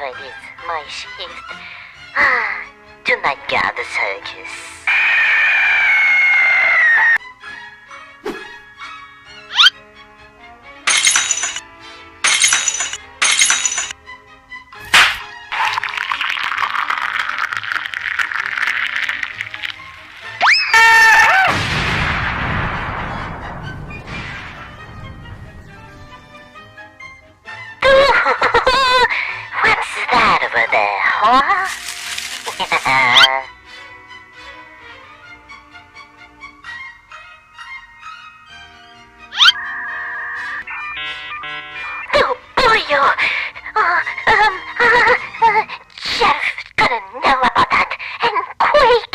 Alright, it's my shift. Tonight got the circus. What's that over there, huh? Oh boy, Jeff gotta know about that, and quick!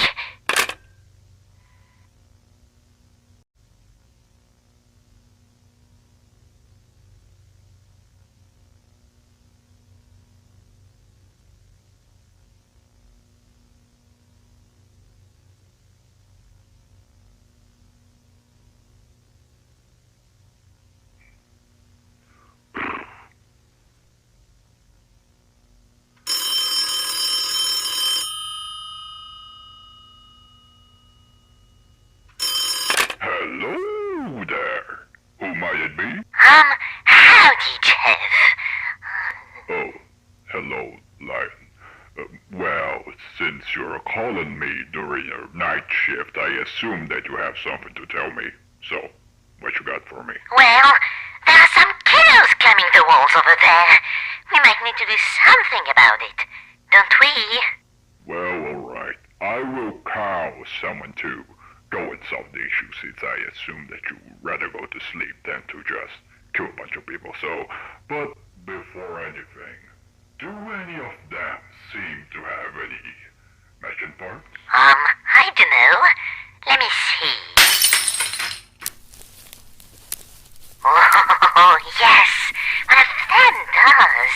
Hello there. Who might it be? Howdy, Jeff. Oh, hello, Lion. Well, since you're calling me during your night shift, I assume that you have something to tell me. So, what you got for me? Well, there are some killers climbing the walls over there. We might need to do something about it, don't we? Well, alright. I will call someone to go and solve the issue, since I assume that you would rather go to sleep than to just kill a bunch of people. So, but before anything, do any of them seem to have any matching parts? I don't know. Let me see. Oh, yes, one of them does.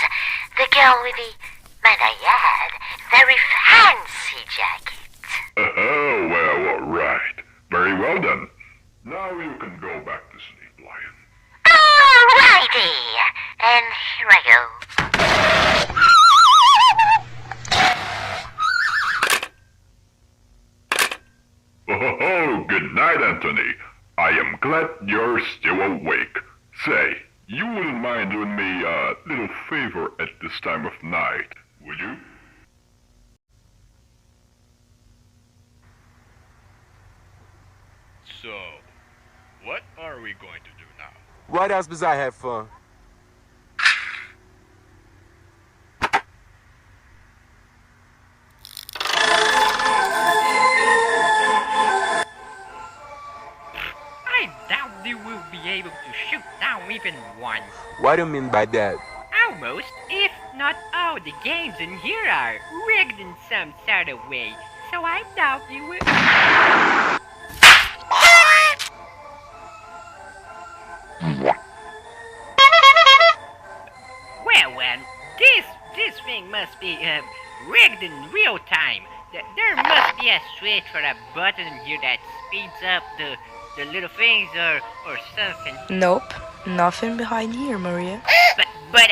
The girl with the, might I add, very fancy jacket. Oh, well, alright. Very well then. Now you can go back to sleep, Lion. Alrighty, and here I go. Oh, good night, Anthony. I am glad you're still awake. Say, you wouldn't mind doing me a little favor at this time of night, would you? So, what are we going to do now? Right else besides have fun. I doubt they will be able to shoot down even one. What do you mean by that? Almost, if not all the games in here are rigged in some sort of way. So I doubt they will. Well, this thing must be rigged in real time. There must be a switch or a button in here that speeds up the little things or something. Nope, nothing behind here, Maria. But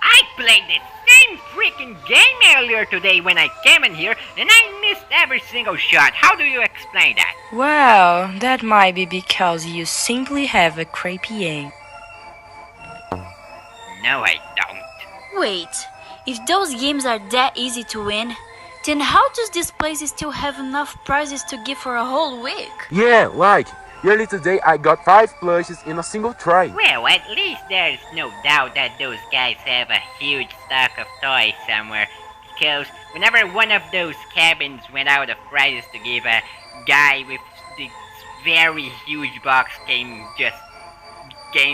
I played the same freaking game earlier today when I came in here, and I missed every single shot. How do you explain that? Well, that might be because you simply have a crappy aim. No, I don't. Wait, if those games are that easy to win, then how does this place still have enough prizes to give for a whole week? Yeah, like, earlier today I got 5 plushes in a single try. Well, at least there's no doubt that those guys have a huge stock of toys somewhere. Because whenever one of those cabins went out of prizes to give, a guy with this very huge box came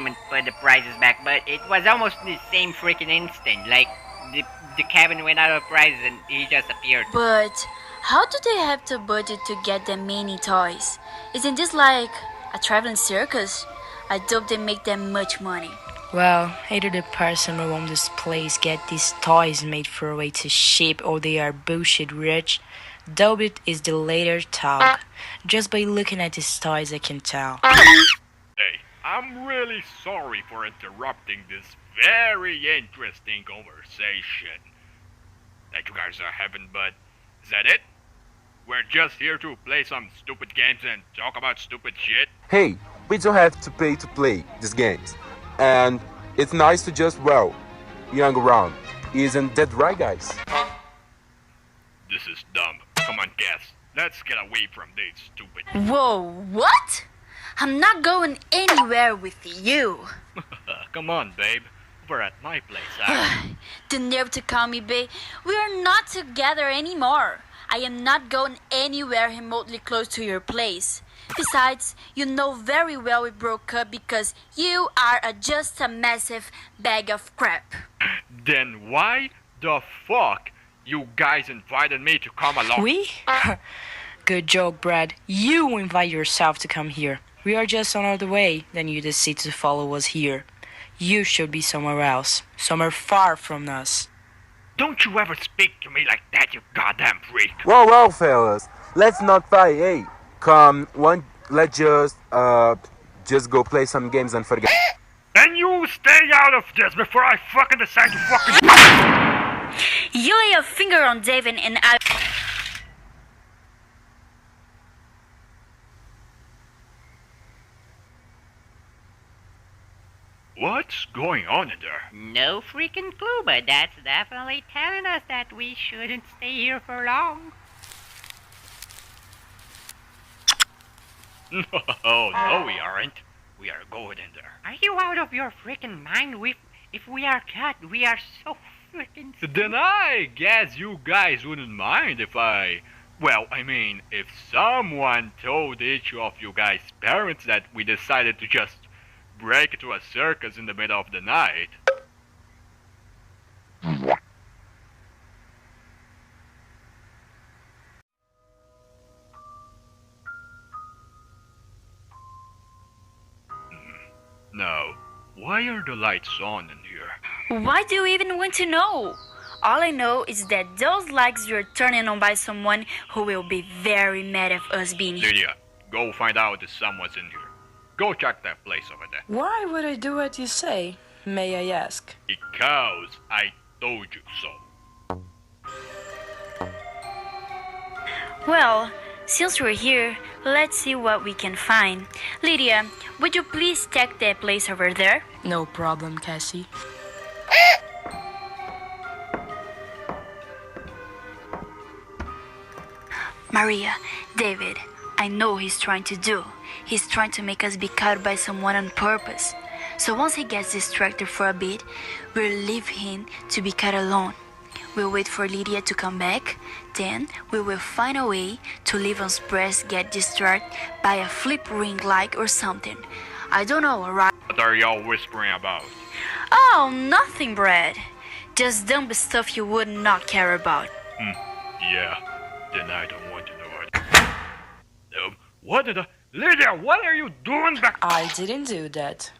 and put the prizes back. But it was almost the same freaking instant. Like, the cabin went out of prizes and he just appeared. But how do they have the budget to get that many toys? Isn't this like a traveling circus? I doubt they make that much money. Well, either the person who owns this place get these toys made for a way to ship or they are bullshit rich. Though it is the later talk. Just by looking at these toys I can tell. Hey, I'm really sorry for interrupting this very interesting conversation. that you guys are having, but is that it? We're just here to play some stupid games and talk about stupid shit? Hey, we don't have to pay to play these games. And it's nice to just, well, young around. Isn't that right, guys? This is dumb. Come on, guess. Let's get away from this stupid. Whoa, what? I'm not going anywhere with you. Come on, babe. We're at my place. The nerve to call me babe. We are not together anymore. I am not going anywhere remotely close to your place. Besides, you know very well we broke up because you are just a massive bag of crap. Then why the fuck you guys invited me to come along? We? Good joke, Brad. You invite yourself to come here. We are just on our way, then you decide to follow us here. You should be somewhere else, somewhere far from us. Don't you ever speak to me like that, you goddamn freak. Whoa, fellas. Let's not fight, hey. Come, let's just go play some games and forget. And you stay out of this before I fucking decide to fucking... You lay a finger on David and I... What's going on in there? No freaking clue, but that's definitely telling us that we shouldn't stay here for long. No, we aren't. We are going in there. Are you out of your freaking mind? If we are caught, we are so freaking stupid. Then I guess you guys wouldn't mind if if someone told each of you guys' parents that we decided to just break into a circus in the middle of the night. Now, why are the lights on in here? Why do you even want to know? All I know is that those lights you're turning on by someone who will be very mad at us being here. Lydia, go find out if someone's in here. Go check that place over there. Why would I do what you say, may I ask? Because I told you so. Well, since we're here, let's see what we can find. Lydia, would you please check that place over there? No problem, Cassie. Maria, David, I know he's trying to do. He's trying to make us be caught by someone on purpose. So once he gets distracted for a bit, we'll leave him to be caught alone. We'll wait for Lydia to come back. Then we will find a way to leave us press get distracted by a flip ring light or something. I don't know, alright? What are y'all whispering about? Oh, nothing, Brad. Just dumb stuff you would not care about. Yeah, then I don't want to know it. What did Lydia, what are you doing back? I didn't do that.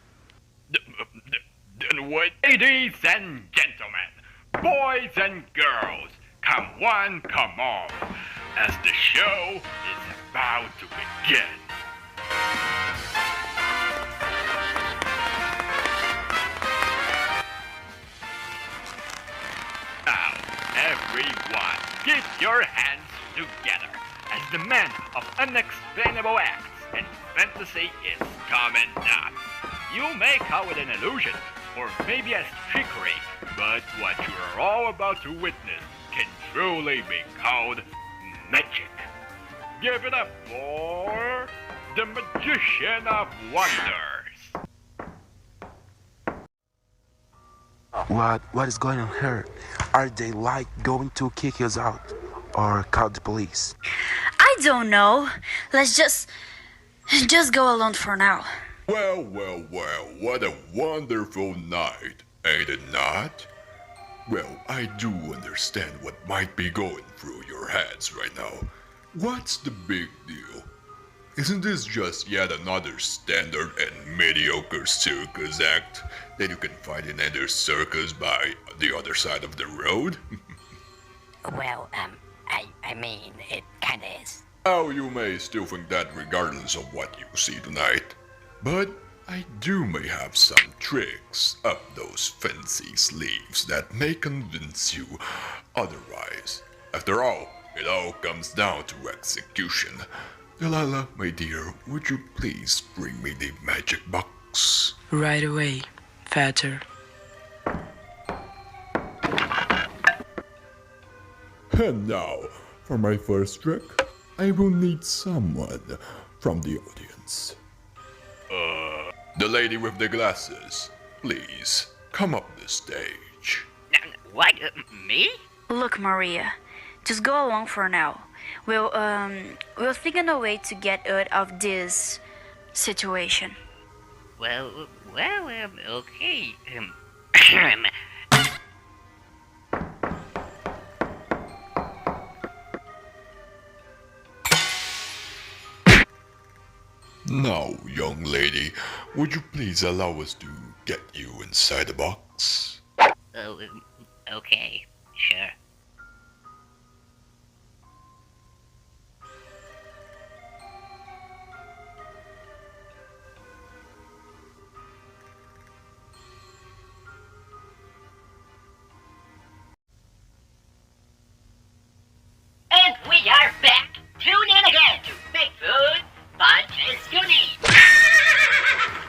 Then what? Ladies and gentlemen, boys and girls, come one, come all, as the show is about to begin. Now, everyone, get your hands together, as the man of unexplainable acts and fantasy is coming up. You may call it an illusion, or maybe a trickery, but what you are all about to witness can truly be called magic. Give it up for the Magician of Wonders. What is going on here? Are they going to kick us out or call the police? I don't know. Let's just go alone for now. Well, what a wonderful night, ain't it not? Well, I do understand what might be going through your heads right now. What's the big deal? Isn't this just yet another standard and mediocre circus act that you can find in any circus by the other side of the road? Well, I mean, it kinda is. Oh, you may still think that regardless of what you see tonight. But I do may have some tricks up those fancy sleeves that may convince you otherwise. After all, it all comes down to execution. Delilah, my dear, would you please bring me the magic box? Right away, Father. And now, for my first trick, I will need someone from the audience. The lady with the glasses, please come up the stage. What? Me? Look, Maria, just go along for now. We'll think on a way to get out of this situation. Well, okay. Now, young lady, would you please allow us to get you inside the box? Oh, okay, sure. And we are back. Tune in again to Bigfoot Bunches Goonies.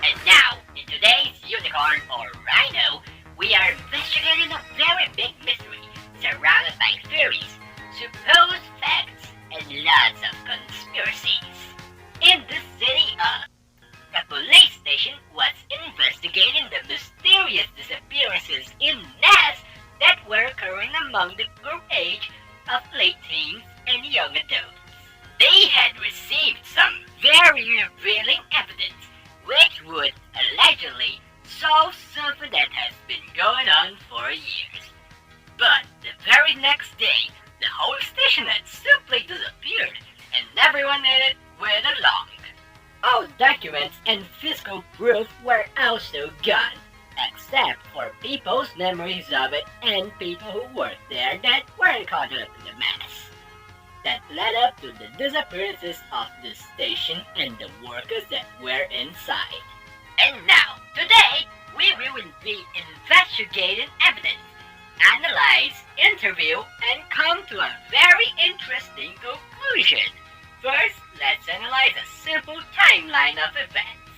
And now, in today's Unicorn or Rhino, we are investigating a very big mystery surrounded by theories, supposed facts, and lots of conspiracies. In the city of the police station was investigating the mysterious disappearances in mass that were occurring among the group age of late teens and young adults. They had received some very revealing evidence which would allegedly solve something that has been going on for years. But the very next day, the whole station had simply disappeared and everyone in it went along. All documents and physical proof were also gone, except for people's memories of it and people who worked there that weren't caught up in the mess. That led up to the disappearances of the station and the workers that were inside. And now, today, we will be investigating evidence, analyze, interview, and come to a very interesting conclusion. First, let's analyze a simple timeline of events.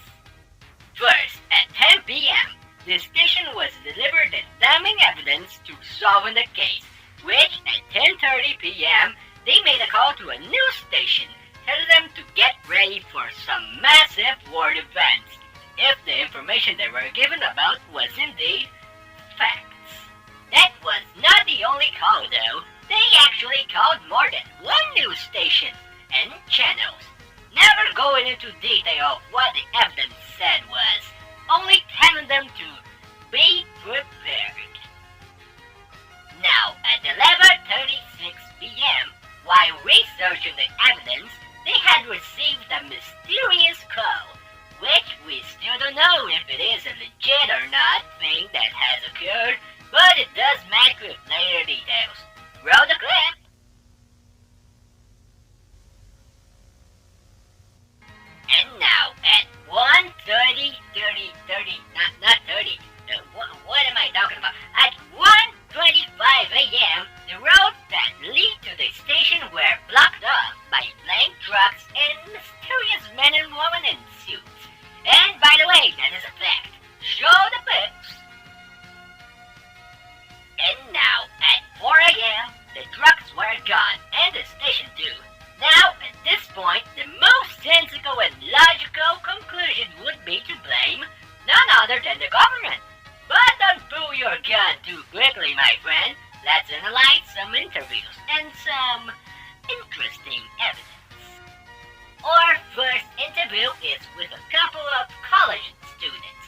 First, at 10 p.m., the station was delivered the damning evidence to solving the case, which at 10:30 p.m., they made a call to a news station, telling them to get ready for some massive world events, if the information they were given about was indeed facts. That was not the only call though. They actually called more than one news station and channels, never going into detail of what the evidence said was, only telling them to be prepared. Now, at 11:36 p.m., while researching the evidence, they had received a mysterious call, which we still don't know if it is a legit or not thing that has occurred, but it does match with later details. Roll the clip! And now, at 1:30, not 30, what am I talking about? At 1:25 a.m., the roads that lead to the station were blocked off by flying trucks and mysterious men and women in suits. And by the way, that is a fact. Show the pics. And now, at 4 a.m., the trucks were gone, and the station too. Now, at this point, the most sensible and logical conclusion would be to blame none other than the government. But don't pull your gun too quickly, my friend. Let's analyze some interviews and some interesting evidence. Our first interview is with a couple of college students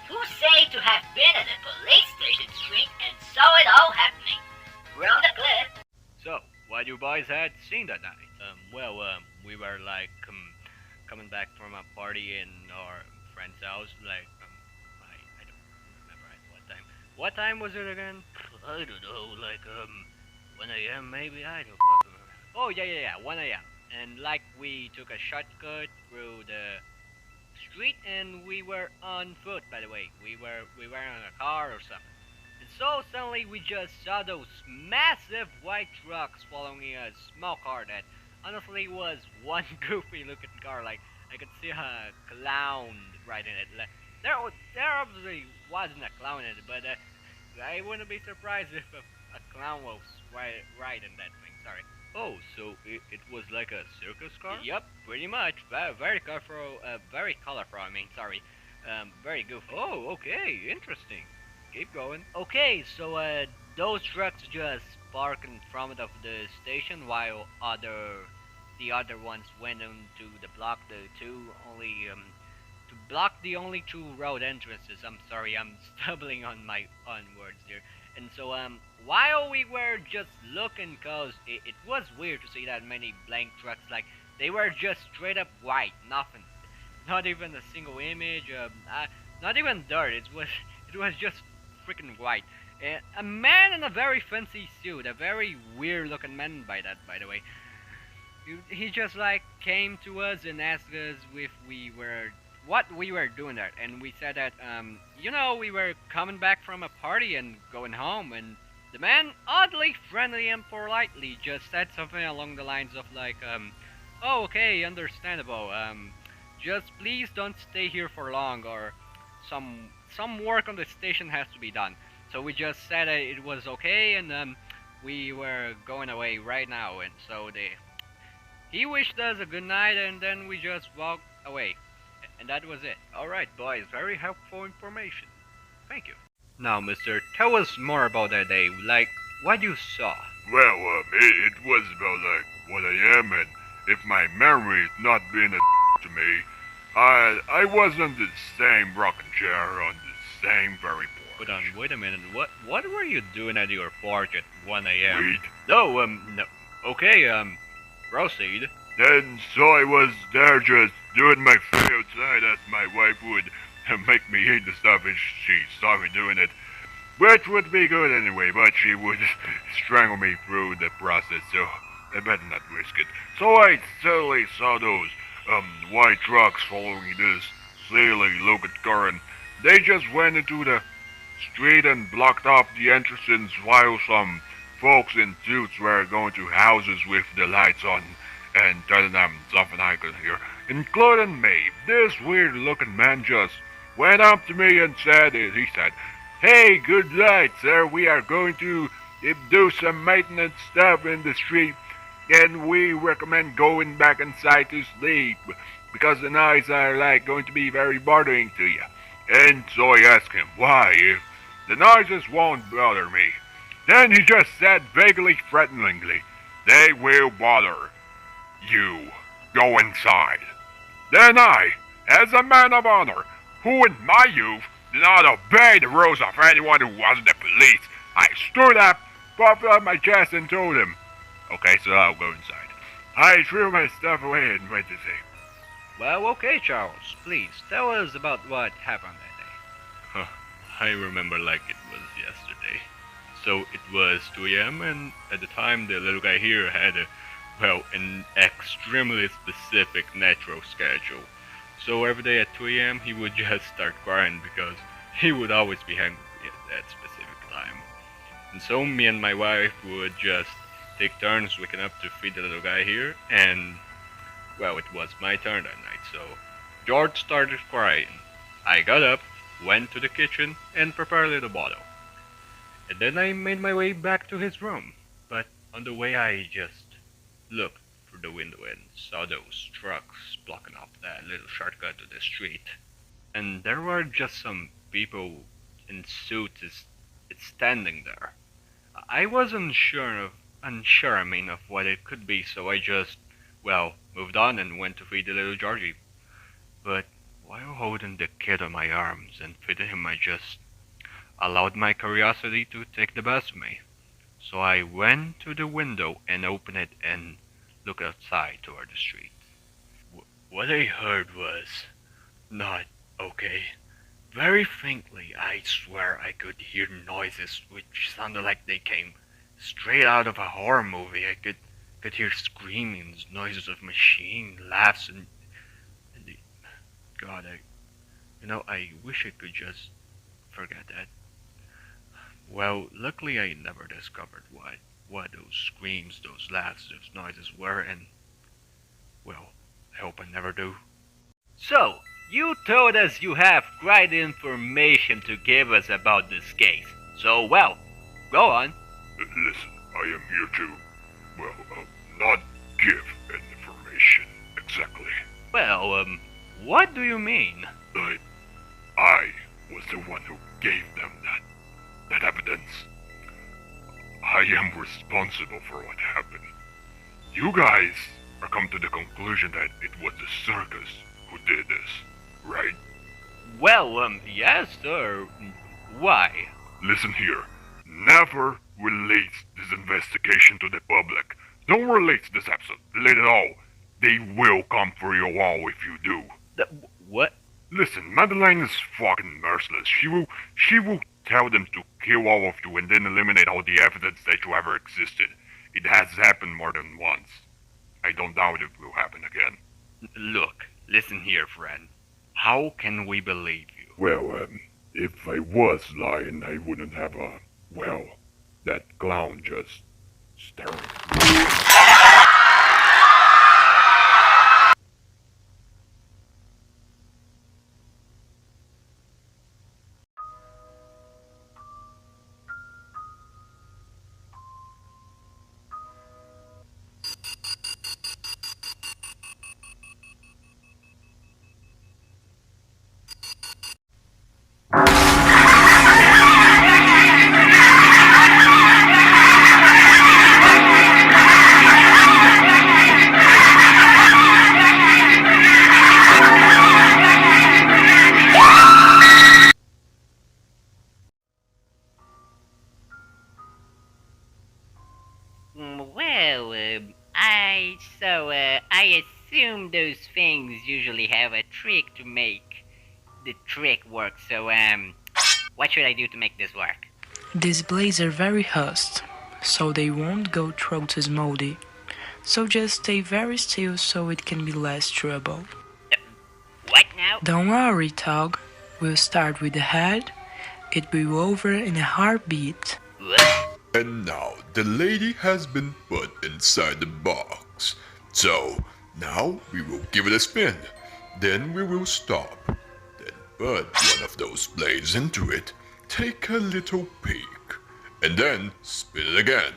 who say to have been at the police station street and saw it all happening. Roll the clip. So, what you boys had seen that night? We were like coming back from a party in our friend's house. Like, I don't remember at what time. What time was it again? I don't know. Like 1 a.m. maybe. I don't fucking remember. Oh yeah, 1 a.m. And like we took a shortcut through the street, and we were on foot. By the way, we were in a car or something. And so suddenly we just saw those massive white trucks following a small car that honestly was one goofy looking car. Like I could see a clown riding it. There obviously wasn't a clown in it, but I wouldn't be surprised if a clown was riding that thing. Sorry. Oh, so it was like a circus car? Yup, pretty much. Very colorful. Very colorful. I mean, sorry. Very goofy. Oh, okay, interesting. Keep going. Okay, so those trucks just park in front of the station while the other ones went into the block the two only to block the only two road entrances. I'm sorry, I'm stumbling on my on words here. And so while we were just looking, cause it was weird to see that many blank trucks. Like they were just straight up white, nothing, not even a single image, not even dirt. It was just freaking white. A man in a very fancy suit, a very weird looking man by the way. He just like came to us and asked us if we were what we were doing there, and we said that we were coming back from a party and going home, and the man oddly friendly and politely just said something along the lines of like oh, okay, understandable, just please don't stay here for long, or some work on the station has to be done. So we just said that it was okay, and we were going away right now, and so he wished us a good night, and then we just walked away. And that was it. Alright, boys, very helpful information. Thank you. Now, mister, tell us more about that day, like what you saw. Well, it was about like what I am, and if my memory is not being a to me, I was on the same rocking chair on the same very porch. Hold on, wait a minute. What were you doing at your porch at 1 a.m.? Wait. No, no. Okay, proceed. And so I was there just doing my thing outside as my wife would make me eat the stuff if she saw me doing it. Which would be good anyway, but she would strangle me through the process, so I better not risk it. So I suddenly saw those white trucks following this silly looking car, and they just went into the street and blocked off the entrances while some folks in suits were going to houses with the lights on and telling them something I could hear, including me. This weird looking man just went up to me and he said, "Hey, good night, sir. We are going to do some maintenance stuff in the street, and we recommend going back inside to sleep because the noise are like going to be very bothering to you." And so I asked him why, if the noises won't bother me. Then he just said vaguely threateningly, "They will bother you. Go inside." Then I, as a man of honor, who in my youth did not obey the rules of anyone who wasn't the police, I stood up, puffed out my chest, and told him, "Okay, so I'll go inside." I threw my stuff away and went to sleep. Well, okay, Charles. Please, tell us about what happened that day. I remember like it was yesterday. So it was 2 a.m. and at the time the little guy here had an extremely specific natural schedule. So every day at 2 a.m. he would just start crying because he would always be hungry at that specific time. And so me and my wife would just take turns waking up to feed the little guy here, and well, it was my turn that night, so George started crying. I got up, went to the kitchen, and prepared a little bottle. And then I made my way back to his room. But on the way I just looked through the window and saw those trucks blocking off that little shortcut to the street. And there were just some people in suits standing there. I was unsure of what it could be, so I just, moved on and went to feed the little Georgie. But while holding the kid on my arms and feeding him, I just allowed my curiosity to take the best of me. So I went to the window and opened it and looked outside toward the street. What I heard was not okay. Very faintly, I swear I could hear noises which sounded like they came straight out of a horror movie. I could hear screamings, noises of machine laughs, and God, I wish I could just forget that. Well, luckily I never discovered what those screams, those laughs, those noises were, and, well, I hope I never do. So, you told us you have great information to give us about this case. So, well, go on. Listen, I am here to, not give an information exactly. Well, what do you mean? I was the one who gave them that evidence. I am responsible for what happened. You guys are come to the conclusion that it was the circus who did this, right? Well, yes, sir. Why? Listen here. Never release this investigation to the public. Don't release this episode. Let it all. They will come for you all if you do. What? Listen, Madeleine is fucking merciless. She will tell them to kill all of you and then eliminate all the evidence that you ever existed. It has happened more than once. I don't doubt it will happen again. Look, listen here, friend. How can we believe you? Well, if I was lying, I wouldn't have that clown just staring. Well, I assume those things usually have a trick to make the trick work. So, what should I do to make this work? These blades are very hot, so they won't go through to Smoldy. So just stay very still so it can be less trouble. What now? Don't worry, Tog. We'll start with the head. It will be over in a heartbeat. What? And now the lady has been put inside the box. So now we will give it a spin. Then we will stop. Then put one of those blades into it. Take a little peek. And then spin it again.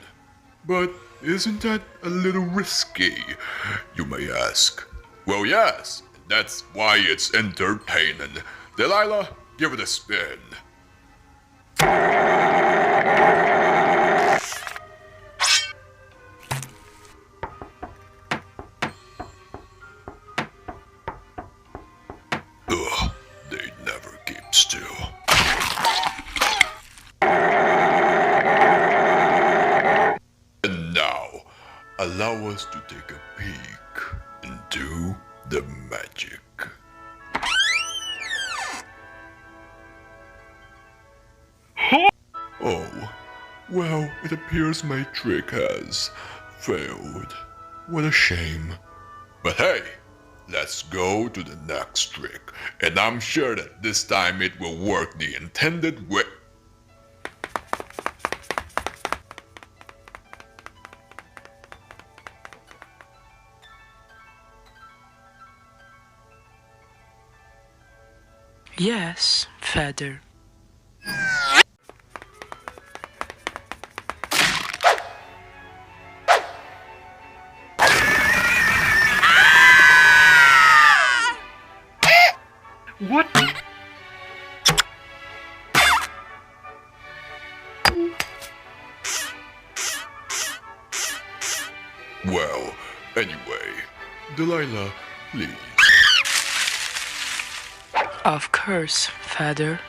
But isn't that a little risky? You may ask. Well, yes. That's why it's entertaining. Delilah, give it a spin. Ugh, they never keep still. And now, allow us to take a peek into the magic. Oh, well, it appears my trick has failed. What a shame. But hey, let's go to the next trick, and I'm sure that this time it will work the intended way. Yes, Feather. What? Well, anyway, Delilah, please. Of course, Feather.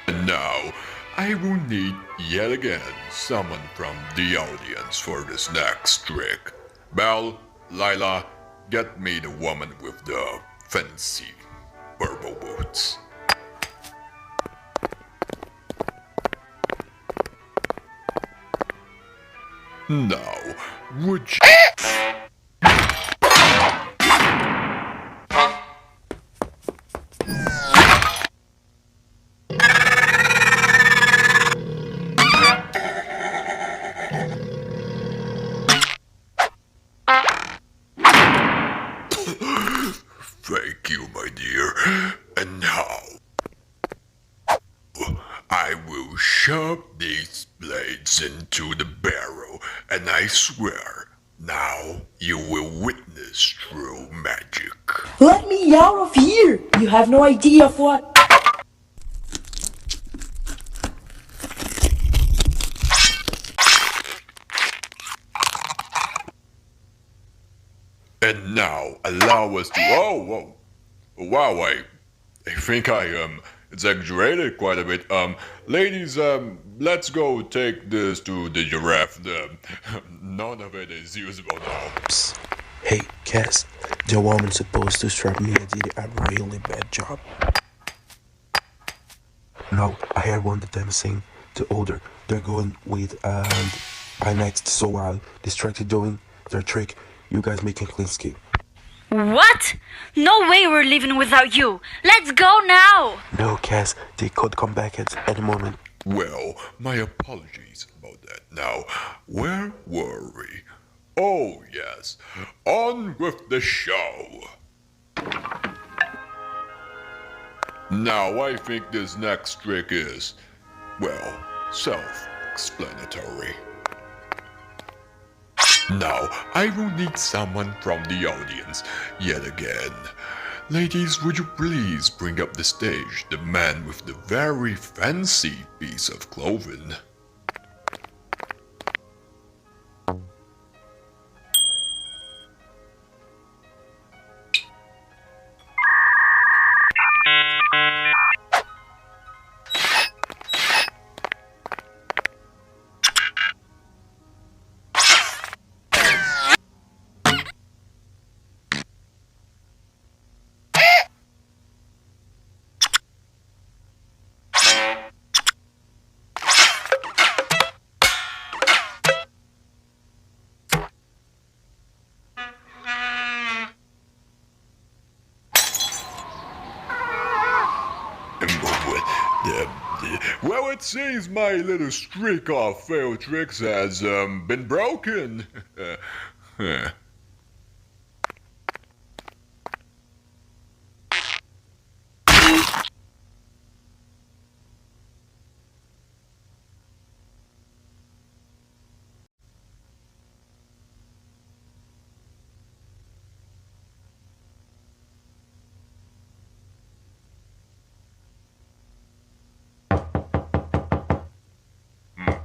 And now, I will need yet again someone from the audience for this next trick. Belle, Lila, get me the woman with the fancy purple boots. Now, would you... into the barrel, and I swear, now you will witness true magic. Let me out of here! You have no idea of what. And now allow us to. Oh, wow! I think I exaggerated quite a bit. Ladies, let's go take this to the giraffe. None of it is usable now. Psst. Hey, Cass, the woman supposed to strap me did a really bad job. No, I heard one of them saying the older they're going with and I next so I'll distracted doing their trick. You guys make a clean escape. What? No way we're leaving without you. Let's go now. No, Cass, they could come back at any moment. Well, my apologies about that. Now, where were we? Oh, yes. On with the show. Now, I think this next trick is, well, self-explanatory. Now, I will need someone from the audience, yet again. Ladies, would you please bring up the stage the man with the very fancy piece of clothing? Well, it seems my little streak of failed tricks has been broken.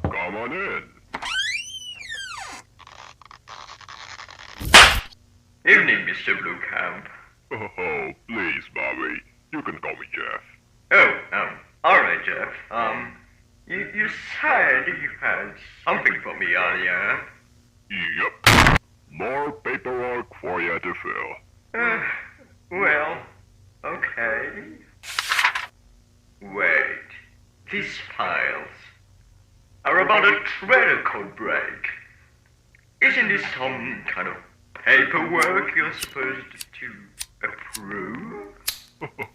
Come on in. Evening, Mr. Bluecamp. Oh, please, Bobby. You can call me Jeff. Oh, alright, Jeff. You said you had something for me earlier. Yep. More paperwork for you to fill. Well, okay. Wait. These files are about a trader code break. Isn't this some kind of paperwork you're supposed to approve?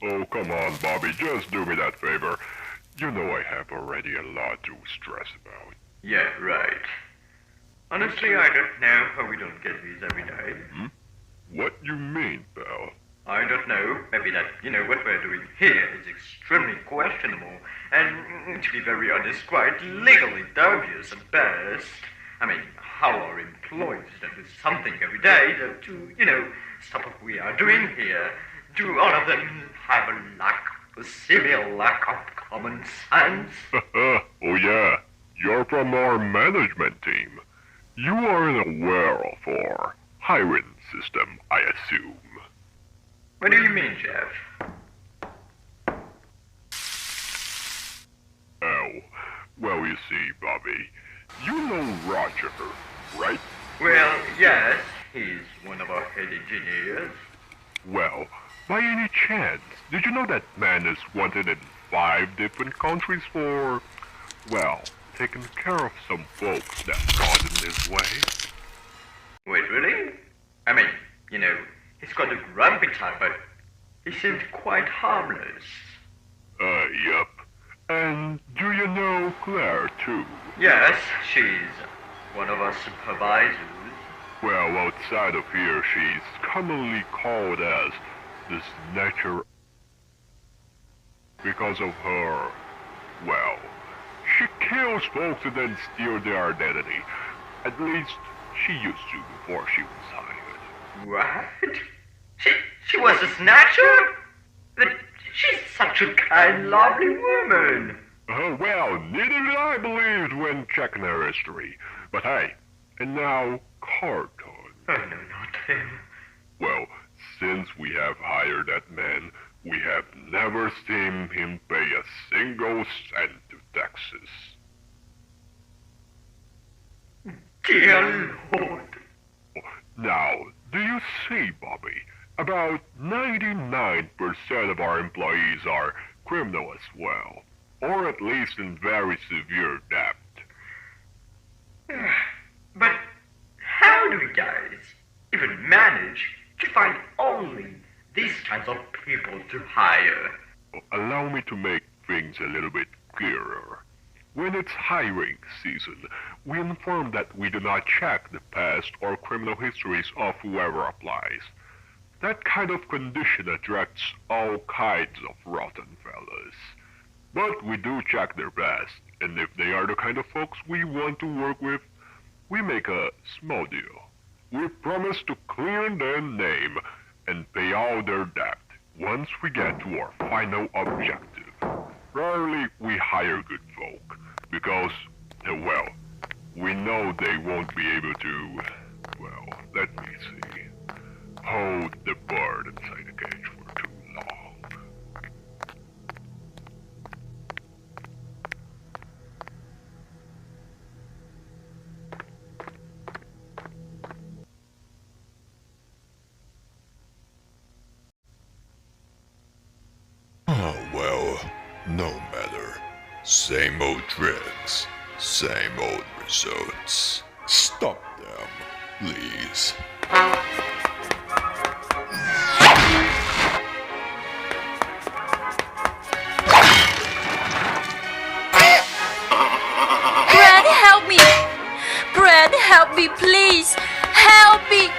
Oh, come on, Bobby. Just do me that favor. You know I have already a lot to stress about. Yeah, right. Honestly, I don't know how we don't get these every day. What you mean, pal? I don't know. Maybe that, what we're doing here is extremely questionable, and, to be very honest, quite legally dubious at best. I mean, how are employees that do something every day to, stop what we are doing here? Do all of them have a severe lack of common sense? Oh, yeah. You're from our management team. You aren't aware of our hiring system, I assume. What do you mean, Jeff? Oh, well, you see, Bobby, you know Roger, right? Well, yes, he's one of our head engineers. Well, by any chance, did you know that man is wanted in 5 different countries for, well, taking care of some folks that got in his way? Wait, really? I mean, he's got a grumpy type, but he seemed quite harmless. Yep. And do you know Claire, too? Yes, she's one of our supervisors. Well, outside of here, she's commonly called as the Snatcher because of her, well, she kills folks and then steals their identity. At least, she used to before she was hired. What? She was a snatcher? But she's such a kind, lovely woman. Well, neither did I believe when checking her history. But hey, and now, Carton. Oh, no, not him. Well, since we have hired that man, we have never seen him pay a single cent to Texas. Dear Lord. Now, do you see, Bobby? About 99% of our employees are criminal as well, or at least in very severe debt. But how do you guys even manage to find only these kinds of people to hire? Allow me to make things a little bit clearer. When it's hiring season, we inform that we do not check the past or criminal histories of whoever applies. That kind of condition attracts all kinds of rotten fellas. But we do check their past, and if they are the kind of folks we want to work with, we make a small deal. We promise to clear their name and pay all their debt once we get to our final objective. Rarely we hire good folk, because, well, we know they won't be able to, well, let me see, hold the bird inside the cage for too long. Oh, well, no matter. Same old tricks, same old results. Stop them, please. Brad, help me! Brad, help me, please! Help me!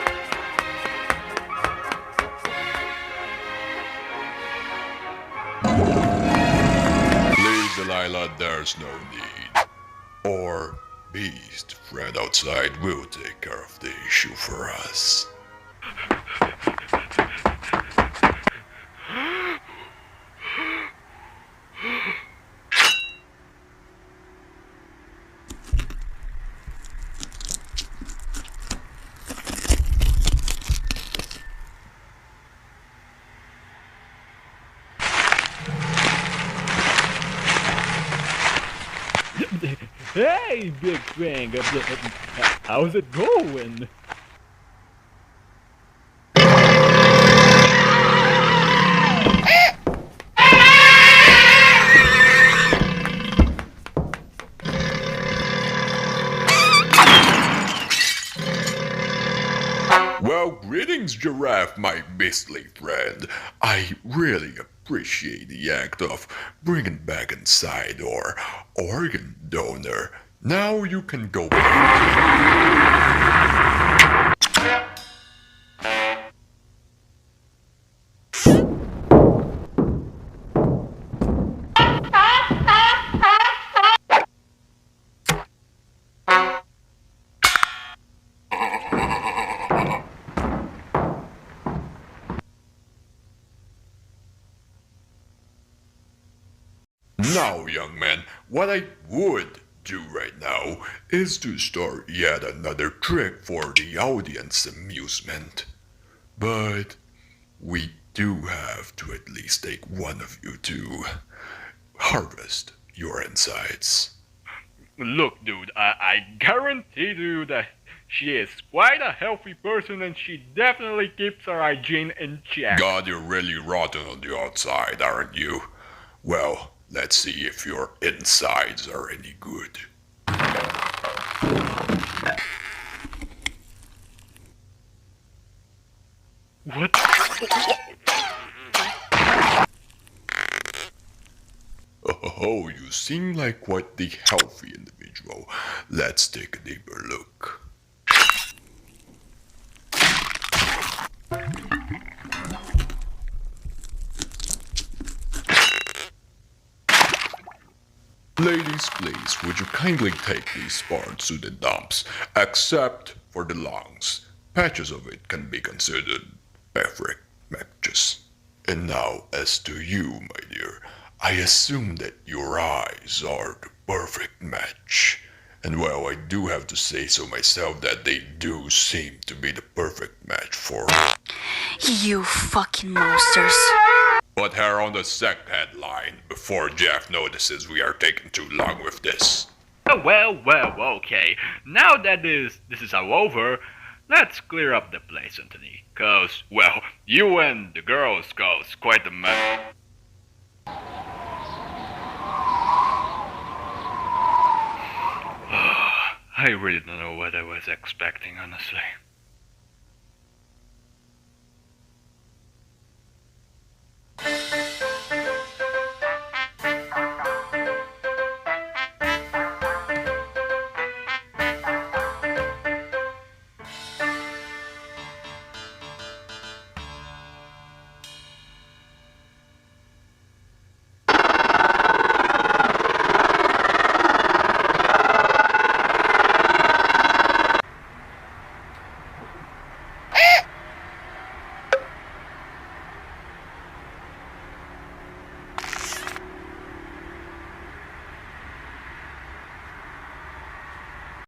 Please, Delilah, there's no need. Or Beast, friend outside, will take care of the issue for us. Hey, big friend, how's it going? Well, greetings, Giraffe, my beastly friend. I really appreciate the act of bringing back inside our organ donor. Now you can go back. Now, young man, what I would do right now is to start yet another trick for the audience amusement. But we do have to at least take one of you to harvest your insides. Look, dude, I guarantee you that she is quite a healthy person and she definitely keeps her hygiene in check. God, you're really rotten on the outside, aren't you? Well, let's see if your insides are any good. What? Oh, you seem like quite the healthy individual. Let's take a deeper look. Ladies, please, would you kindly take these parts to the dumps, except for the lungs. Patches of it can be considered perfect matches. And now, as to you, my dear, I assume that your eyes are the perfect match. And well, I do have to say so myself that they do seem to be the perfect match for... You fucking monsters. Put her on the sec headline before Jeff notices we are taking too long with this. Well, okay. Now that this is all over, let's clear up the place, Anthony. Cause, well, you and the girls caused quite a mess. I really don't know what I was expecting, honestly.